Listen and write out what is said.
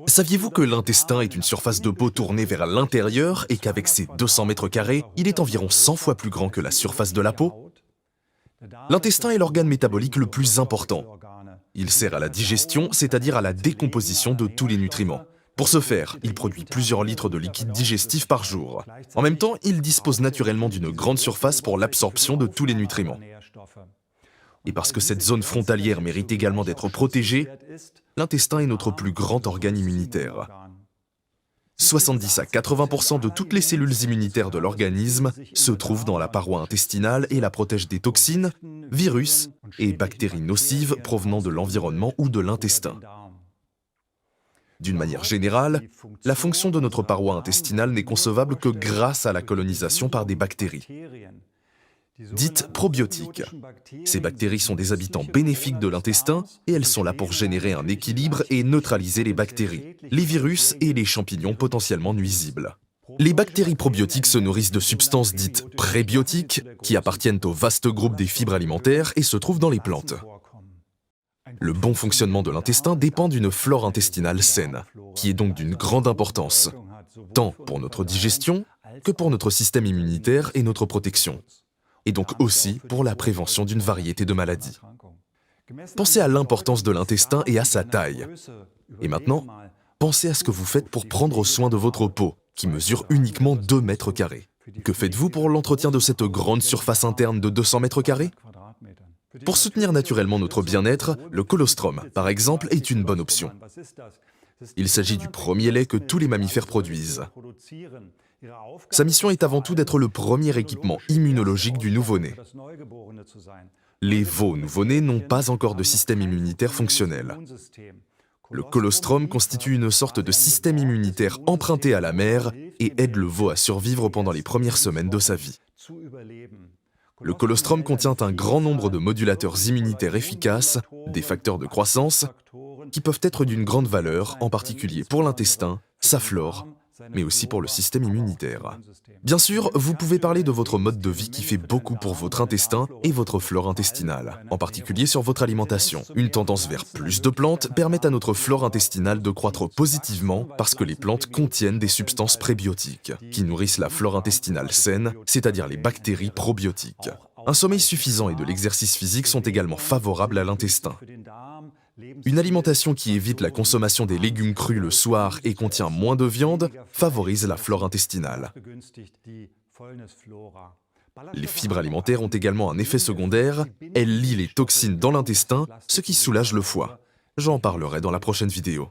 Saviez-vous que l'intestin est une surface de peau tournée vers l'intérieur et qu'avec ses 200 mètres carrés, il est environ 100 fois plus grand que la surface de la peau? L'intestin est l'organe métabolique le plus important. Il sert à la digestion, c'est-à-dire à la décomposition de tous les nutriments. Pour ce faire, il produit plusieurs litres de liquide digestif par jour. En même temps, il dispose naturellement d'une grande surface pour l'absorption de tous les nutriments. Et parce que cette zone frontalière mérite également d'être protégée, l'intestin est notre plus grand organe immunitaire. 70 à 80% de toutes les cellules immunitaires de l'organisme se trouvent dans la paroi intestinale et la protègent des toxines, virus et bactéries nocives provenant de l'environnement ou de l'intestin. D'une manière générale, la fonction de notre paroi intestinale n'est concevable que grâce à la colonisation par des bactéries, dites probiotiques. Ces bactéries sont des habitants bénéfiques de l'intestin et elles sont là pour générer un équilibre et neutraliser les bactéries, les virus et les champignons potentiellement nuisibles. Les bactéries probiotiques se nourrissent de substances dites prébiotiques qui appartiennent au vaste groupe des fibres alimentaires et se trouvent dans les plantes. Le bon fonctionnement de l'intestin dépend d'une flore intestinale saine, qui est donc d'une grande importance, tant pour notre digestion que pour notre système immunitaire et notre protection, et donc aussi pour la prévention d'une variété de maladies. Pensez à l'importance de l'intestin et à sa taille. Et maintenant, pensez à ce que vous faites pour prendre soin de votre peau, qui mesure uniquement 2 mètres carrés. Que faites-vous pour l'entretien de cette grande surface interne de 200 mètres carrés? Pour soutenir naturellement notre bien-être, le colostrum, par exemple, est une bonne option. Il s'agit du premier lait que tous les mammifères produisent. Sa mission est avant tout d'être le premier équipement immunologique du nouveau-né. Les veaux nouveau-nés n'ont pas encore de système immunitaire fonctionnel. Le colostrum constitue une sorte de système immunitaire emprunté à la mère et aide le veau à survivre pendant les premières semaines de sa vie. Le colostrum contient un grand nombre de modulateurs immunitaires efficaces, des facteurs de croissance, qui peuvent être d'une grande valeur, en particulier pour l'intestin, sa flore, mais aussi pour le système immunitaire. Bien sûr, vous pouvez parler de votre mode de vie qui fait beaucoup pour votre intestin et votre flore intestinale, en particulier sur votre alimentation. Une tendance vers plus de plantes permet à notre flore intestinale de croître positivement parce que les plantes contiennent des substances prébiotiques, qui nourrissent la flore intestinale saine, c'est-à-dire les bactéries probiotiques. Un sommeil suffisant et de l'exercice physique sont également favorables à l'intestin. Une alimentation qui évite la consommation des légumes crus le soir et contient moins de viande favorise la flore intestinale. Les fibres alimentaires ont également un effet secondaire, elles lient les toxines dans l'intestin, ce qui soulage le foie. J'en parlerai dans la prochaine vidéo.